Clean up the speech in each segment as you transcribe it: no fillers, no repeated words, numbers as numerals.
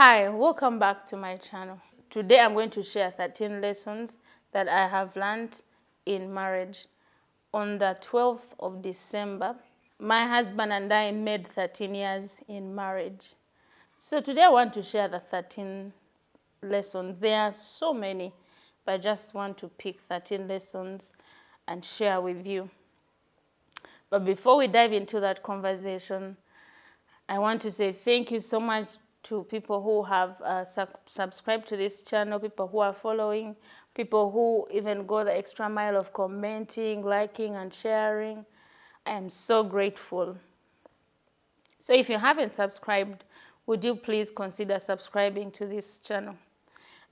Hi, welcome back to my channel. Today I'm going to share 13 lessons that I have learned in marriage. On the 12th of December, my husband and I made 13 years in marriage. So today I want to share the 13 lessons. There are so many, but I just want to pick 13 lessons and share with you. But before we dive into that conversation, I want to say thank you so much to people who have subscribed to this channel, people who are following, people who even go the extra mile of commenting, liking, and sharing. I am so grateful. So if you haven't subscribed, would you please consider subscribing to this channel?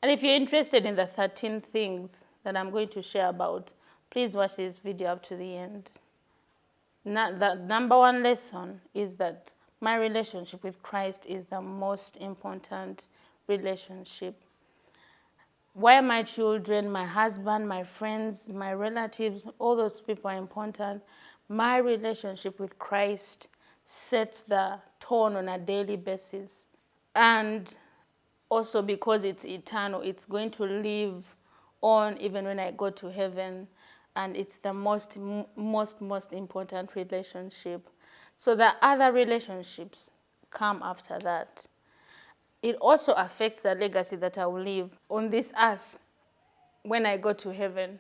And if you're interested in the 13 things that I'm going to share about, please watch this video up to the end. The number one lesson is that my relationship with Christ is the most important relationship. Why my children, my husband, my friends, my relatives, all those people are important. My relationship with Christ sets the tone on a daily basis. And also because it's eternal, it's going to live on even when I go to heaven. And it's the most important relationship. So the other relationships come after that. It also affects the legacy that I will leave on this earth when I go to heaven,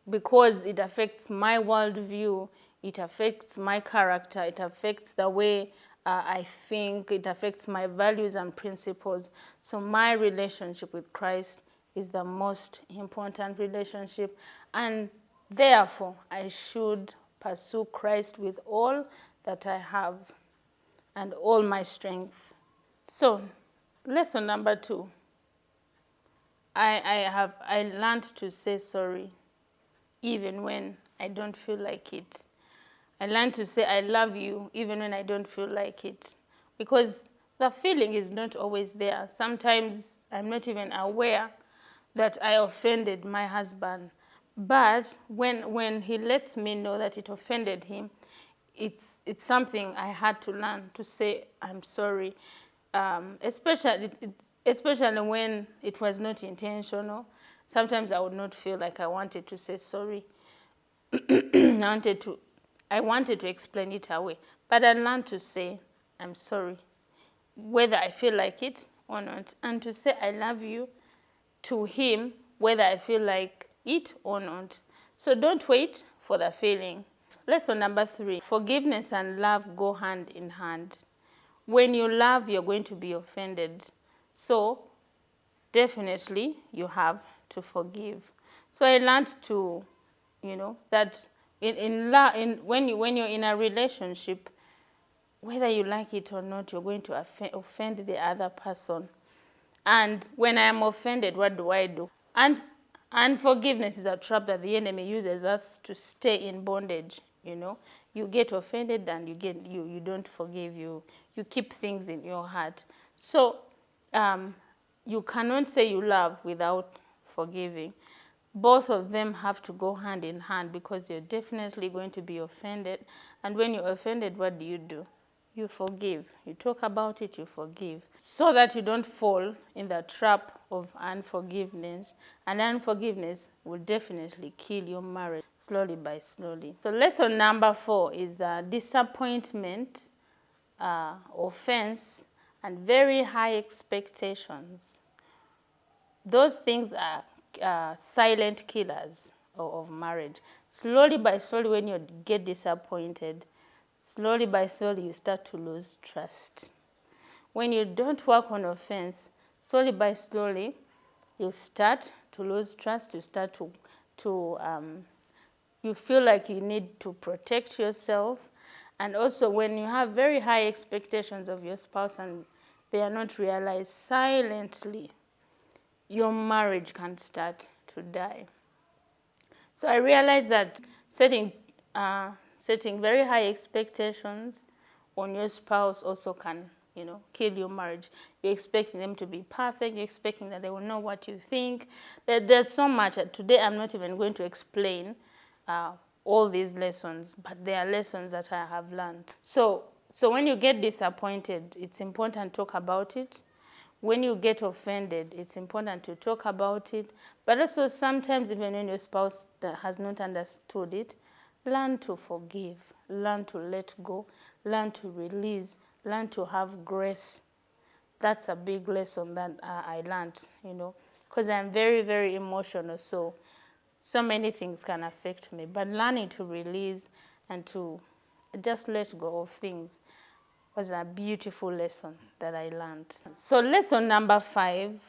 because it affects my worldview, it affects my character, it affects the way I think, it affects my values and principles. So my relationship with Christ is the most important relationship, and therefore I should pursue Christ with all that I have and all my strength. So, lesson number 2. I learned to say sorry even when I don't feel like it. I learned to say I love you even when I don't feel like it, because the feeling is not always there. Sometimes I'm not even aware that I offended my husband. But when he lets me know that it offended him, it's something I had to learn to say I'm sorry, especially when it was not intentional. Sometimes I would not feel like I wanted to say sorry. I wanted to explain it away, but I learned to say I'm sorry, whether I feel like it or not, and to say I love you to him, whether I feel like it or not. So don't wait for the feeling. Lesson number 3, forgiveness and love go hand in hand. When you love, you're going to be offended. So definitely you have to forgive. So I learned to, that when you're in a relationship, whether you like it or not, you're going to offend the other person. And when I am offended, what do I do? And unforgiveness is a trap that the enemy uses us to stay in bondage. You get offended and you don't forgive. You keep things in your heart. So you cannot say you love without forgiving. Both of them have to go hand in hand, because you're definitely going to be offended. And when you're offended, what do? You forgive. You talk about it, you forgive, so that you don't fall in the trap of unforgiveness. And unforgiveness will definitely kill your marriage slowly by slowly. So lesson number 4 is disappointment, offense, and very high expectations. Those things are silent killers of marriage. Slowly by slowly, when you get disappointed, slowly by slowly you start to lose trust. When you don't work on offense, slowly by slowly you start to lose trust. You start you feel like you need to protect yourself. And also when you have very high expectations of your spouse and they are not realized, silently your marriage can start to die. So I realized that setting very high expectations on your spouse also can, kill your marriage. You're expecting them to be perfect. You're expecting that they will know what you think. There's so much. Today I'm not even going to explain all these lessons, but they are lessons that I have learned. So when you get disappointed, it's important to talk about it. when you get offended, it's important to talk about it. But also sometimes even when your spouse that has not understood it, learn to forgive, learn to let go, learn to release, learn to have grace. That's a big lesson that I learned, because I'm very, very emotional. So many things can affect me. But learning to release and to just let go of things was a beautiful lesson that I learned. So lesson number 5,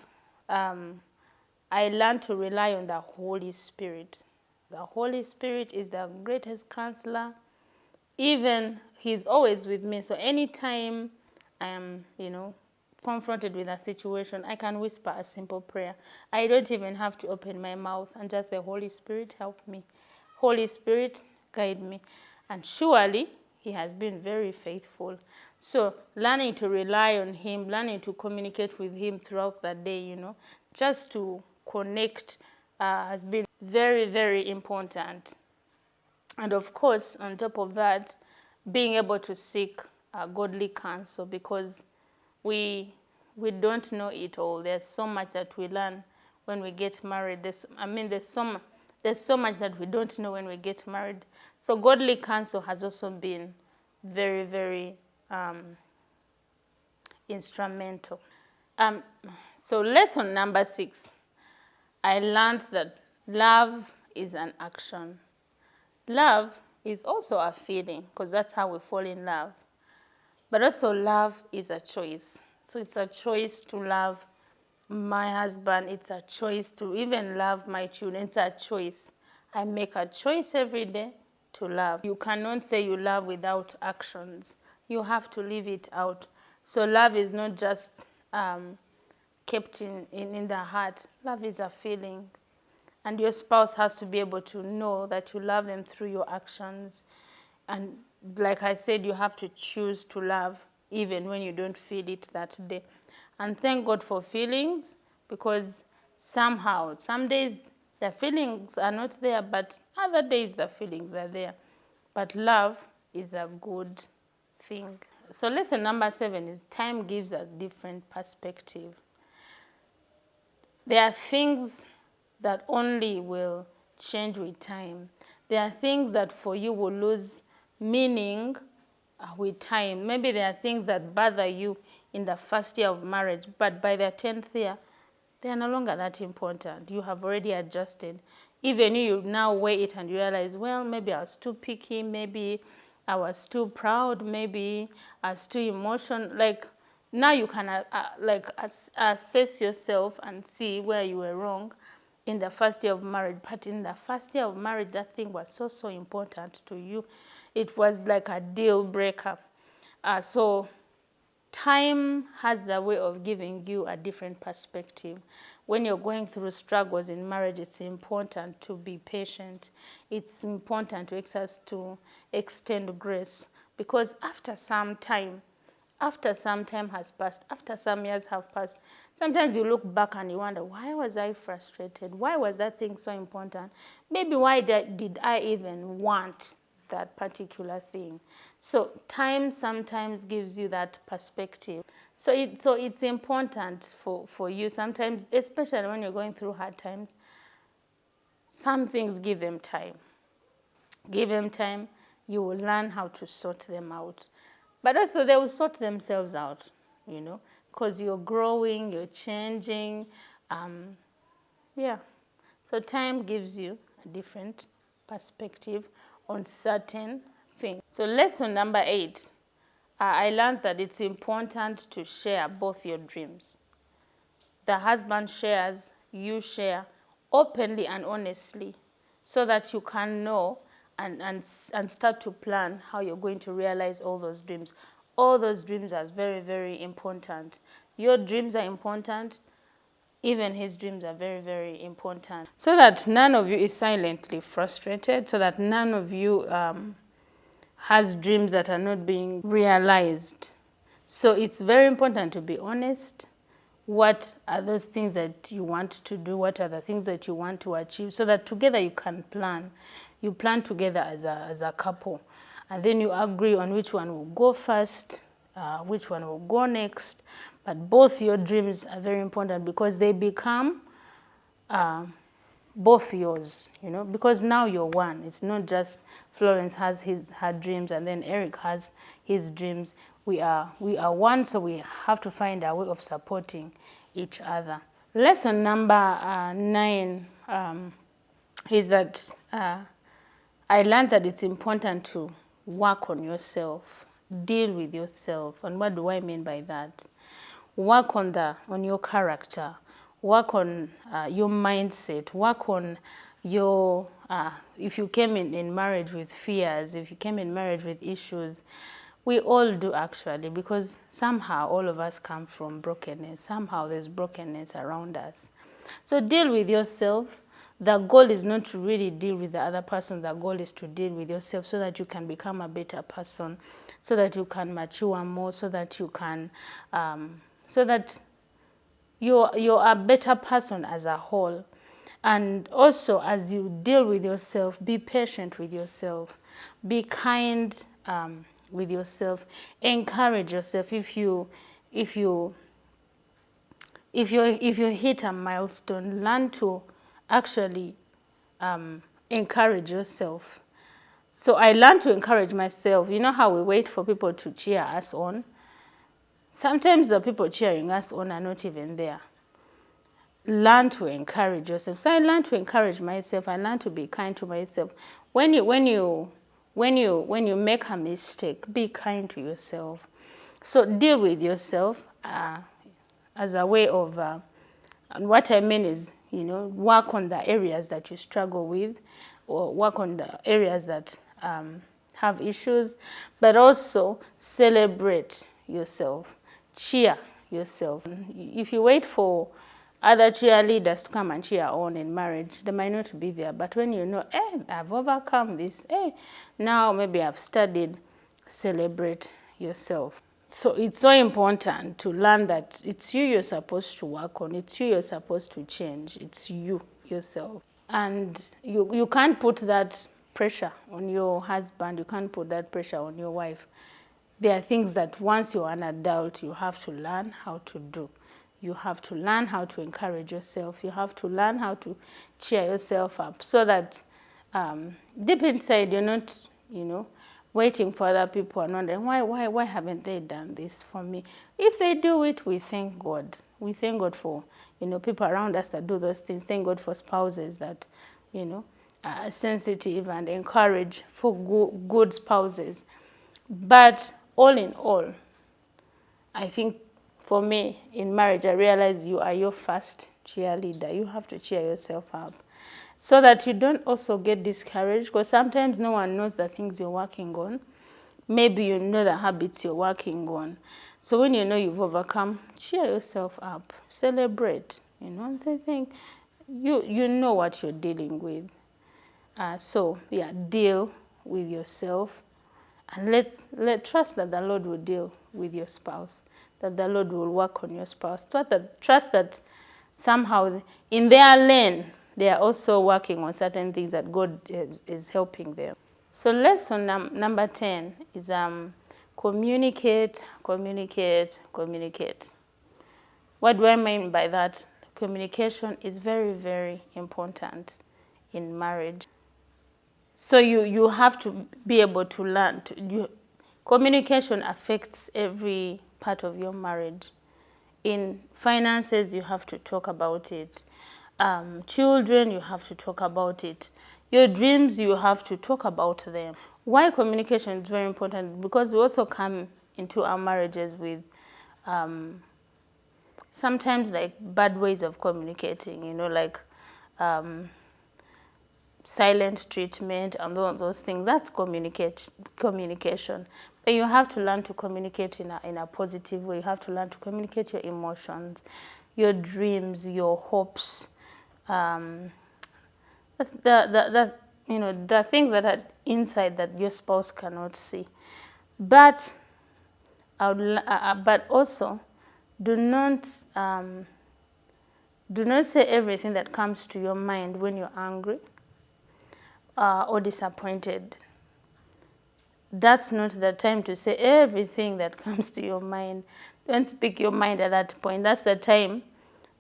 I learned to rely on the Holy Spirit. The Holy Spirit is the greatest counselor. Even he's always with me. So anytime I am, confronted with a situation, I can whisper a simple prayer. I don't even have to open my mouth and just say, Holy Spirit, help me. Holy Spirit, guide me. And surely he has been very faithful. So learning to rely on him, learning to communicate with him throughout the day, just to connect has been very, very important. And of course, on top of that, being able to seek godly counsel, because we don't know it all. There's so much that we learn when we get married. There's so much that we don't know when we get married. So godly counsel has also been very, very instrumental. So lesson number 6, I learned that love is an action. Love is also a feeling, because that's how we fall in love. But also love is a choice. So it's a choice to love my husband. It's a choice to even love my children. It's a choice. I make a choice every day to love. You cannot say you love without actions. You have to live it out. So love is not just kept in the heart. Love is a feeling. And your spouse has to be able to know that you love them through your actions. And like I said, you have to choose to love even when you don't feel it that day. And thank God for feelings, because somehow, some days the feelings are not there, but other days the feelings are there. But love is a good thing. So lesson number 7 is time gives a different perspective. There are things that only will change with time. There are things that for you will lose meaning with time. Maybe there are things that bother you in the first year of marriage, but by the 10th year, they are no longer that important. You have already adjusted. Even you now weigh it and you realize, well, maybe I was too picky, maybe I was too proud, maybe I was too emotional. Like, now you can assess yourself and see where you were wrong in the first year of marriage. But in the first year of marriage, that thing was so important to you. It was like a deal breaker. So time has a way of giving you a different perspective. When you're going through struggles in marriage, it's important to be patient. It's important to extend grace, because after some time has passed, after some years have passed, sometimes you look back and you wonder, why was I frustrated? Why was that thing so important? Maybe why did I even want that particular thing? So time sometimes gives you that perspective. So it's important for you sometimes, especially when you're going through hard times. Some things, give them time. Give them time. You will learn how to sort them out. But also they will sort themselves out, because you're growing, you're changing. So time gives you a different perspective on certain things. So lesson number 8, I learned that it's important to share both your dreams. The husband shares, you share openly and honestly, so that you can know and start to plan how you're going to realize all those dreams. All those dreams are very, very important. Your dreams are important. Even his dreams are very, very important. So that none of you is silently frustrated, so that none of you has dreams that are not being realized. So it's very important to be honest. What are those things that you want to do? What are the things that you want to achieve? So that together you can plan. You plan together as a couple. And then you agree on which one will go first. which one will go next. But both your dreams are very important because they become both yours, you know, because now you're one. It's not just Florence has her dreams and then Eric has his dreams. We are one, so we have to find a way of supporting each other. Lesson number 9 is that I learned that it's important to work on yourself, deal with yourself. And what do I mean by that? Work on your character, work on your mindset, work on your, if you came in marriage with fears, if you came in marriage with issues, we all do actually, because somehow all of us come from brokenness. Somehow there's brokenness around us. So deal with yourself. The goal is not to really deal with the other person. The goal is to deal with yourself so that you can become a better person, so that you can mature more, so that you can, so that you're a better person as a whole. And also, as you deal with yourself, be patient with yourself, be kind with yourself, encourage yourself. If you hit a milestone, learn to actually encourage yourself. So I learned to encourage myself. You know how we wait for people to cheer us on? Sometimes the people cheering us on are not even there. Learn to encourage yourself. So I learned to encourage myself. I learned to be kind to myself. When you make a mistake, be kind to yourself. So deal with yourself as a way of, and what I mean is, you know, work on the areas that you struggle with, or work on the areas that have issues, but also celebrate yourself, cheer yourself. If you wait for other cheerleaders to come and cheer on in marriage, they might not be there. But when you know, I've overcome this, now maybe I've studied, celebrate yourself. So it's so important to learn that it's you you're supposed to work on, it's you you're supposed to change, it's you yourself. And you can't put that pressure on your husband, you can't put that pressure on your wife. There are things that once you're an adult, you have to learn how to do. You have to learn how to encourage yourself. You have to learn how to cheer yourself up so that deep inside you're not, you know, waiting for other people and wondering, why haven't they done this for me? If they do it, we thank God. We thank God for, you know, people around us that do those things. Thank God for spouses that, you know, are sensitive and encourage, for good spouses. But all in all, I think for me, in marriage, I realized you are your first cheerleader. You have to cheer yourself up so that you don't also get discouraged, because sometimes no one knows the things you're working on. Maybe you know the habits you're working on. So when you know you've overcome, cheer yourself up, celebrate, you know, and say, thank you know what you're dealing with. So yeah, deal with yourself, and let trust that the Lord will deal with your spouse, that the Lord will work on your spouse. Trust that somehow in their lane, they are also working on certain things that God is helping them. So lesson number 10 is communicate, communicate, communicate. What do I mean by that? Communication is very, very important in marriage. So you have to be able to learn. Communication affects every part of your marriage. In finances, you have to talk about it. Children, you have to talk about it. Your dreams, you have to talk about them. Why communication is very important? Because we also come into our marriages with sometimes like bad ways of communicating, you know, like silent treatment and those things. That's communication. But you have to learn to communicate in a positive way. You have to learn to communicate your emotions, your dreams, your hopes, you know, the things that are inside that your spouse cannot see. But but also, do not say everything that comes to your mind when you're angry or disappointed. that's not the time to say everything that comes to your mind. Don't speak your mind at that point. That's the time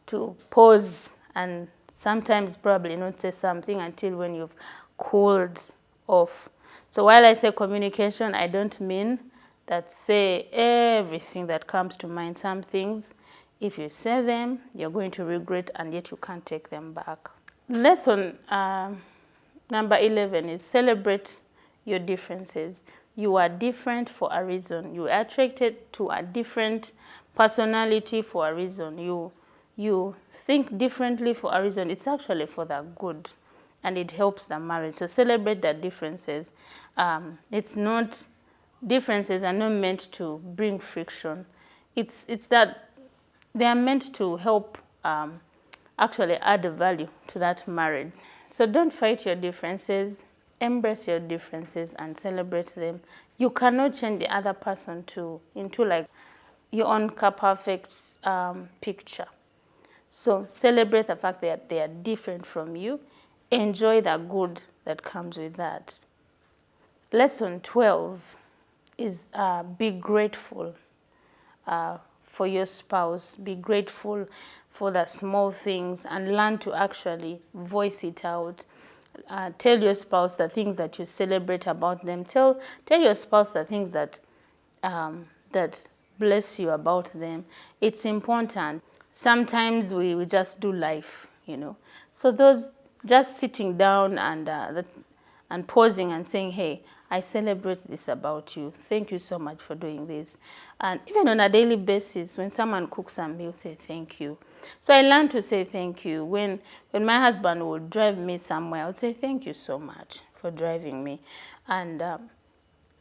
to pause and sometimes probably not say something until when you've cooled off. So while I say communication, I don't mean that say everything that comes to mind. Some things, if you say them, you're going to regret and yet you can't take them back. Lesson number 11 is celebrate your differences. You are different for a reason. You are attracted to a different personality for a reason. You think differently for a reason. It's actually for the good, and it helps the marriage. So celebrate the differences. It's not, differences are not meant to bring friction. It's that they are meant to help actually add value to that marriage. So don't fight your differences, embrace your differences and celebrate them. You cannot change the other person into like your own perfect picture. So celebrate the fact that they are different from you. Enjoy the good that comes with that. Lesson 12 is be grateful for your spouse. Be grateful for the small things and learn to actually voice it out. Tell your spouse the things that you celebrate about them. Tell your spouse the things that that bless you about them. It's important. Sometimes we just do life, you know. So those, just sitting down and pausing and saying, hey, I celebrate this about you. Thank you so much for doing this. And even on a daily basis, when someone cooks a meal, say thank you. So I learned to say thank you. When my husband would drive me somewhere, I would say thank you so much for driving me. And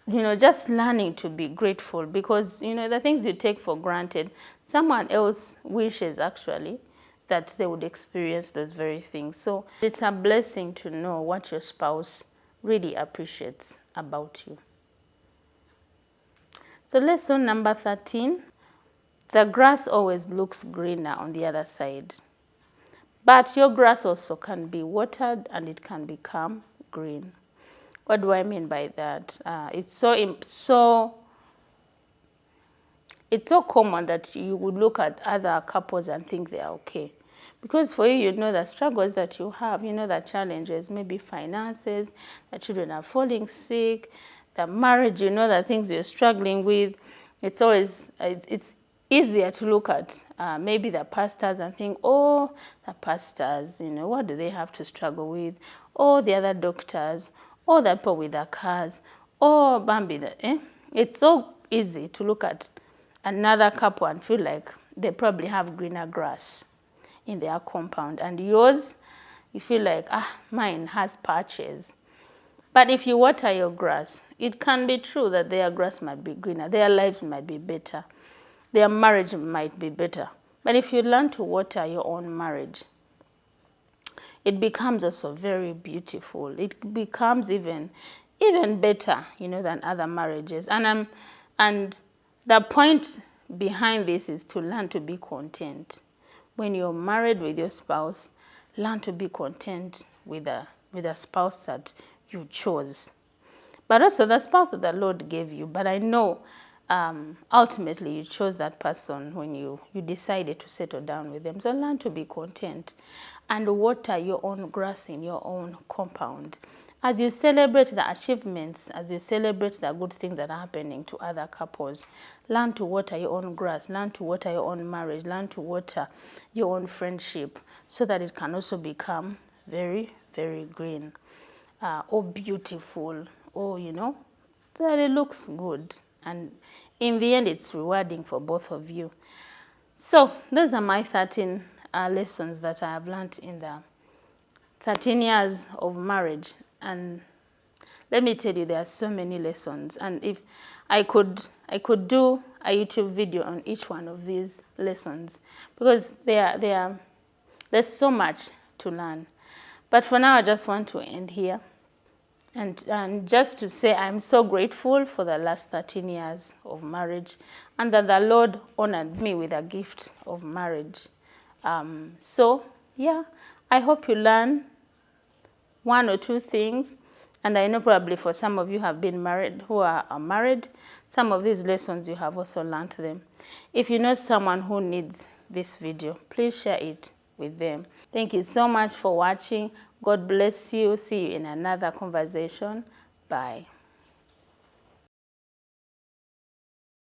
you know, just learning to be grateful, because, you know, the things you take for granted, someone else wishes actually that they would experience those very things. So it's a blessing to know what your spouse really appreciates about you. So lesson number 13, the grass always looks greener on the other side. But your grass also can be watered and it can become green. What do I mean by that? It's so common that you would look at other couples and think they are okay. Because for you, you know the struggles that you have, you know the challenges, maybe finances, the children are falling sick, the marriage, you know the things you're struggling with. It's always, it's easier to look at maybe the pastors and think, oh, the pastors, you know, what do they have to struggle with? Oh, the other doctors, or the people with the cars, or Bambi. It's so easy to look at another couple and feel like they probably have greener grass in their compound, and yours, you feel like, mine has patches. But if you water your grass, it can be true that their grass might be greener, their lives might be better, their marriage might be better. But if you learn to water your own marriage, it becomes also very beautiful. It becomes even better, you know, than other marriages. And the point behind this is to learn to be content. When you're married with your spouse, learn to be content with a spouse that you chose, but also the spouse that the Lord gave you. But I know ultimately you chose that person when you decided to settle down with them. So learn to be content and water your own grass in your own compound. As you celebrate the achievements, as you celebrate the good things that are happening to other couples, learn to water your own grass, learn to water your own marriage, learn to water your own friendship, so that it can also become very, very green, or beautiful, or, you know, so that it looks good. And in the end, it's rewarding for both of you. So those are my 13 lessons that I have learned in the 13 years of marriage. And let me tell you, there are so many lessons. And if I could do a YouTube video on each one of these lessons, because there's so much to learn. But for now, I just want to end here. And just to say, I'm so grateful for the last 13 years of marriage, and that the Lord honored me with a gift of marriage. So, yeah, I hope you learn one or two things. And I know probably for some of you have been married, who are married, some of these lessons you have also learned them. If you know someone who needs this video, please share it with them. Thank you so much for watching. God bless you. See you in another conversation. Bye.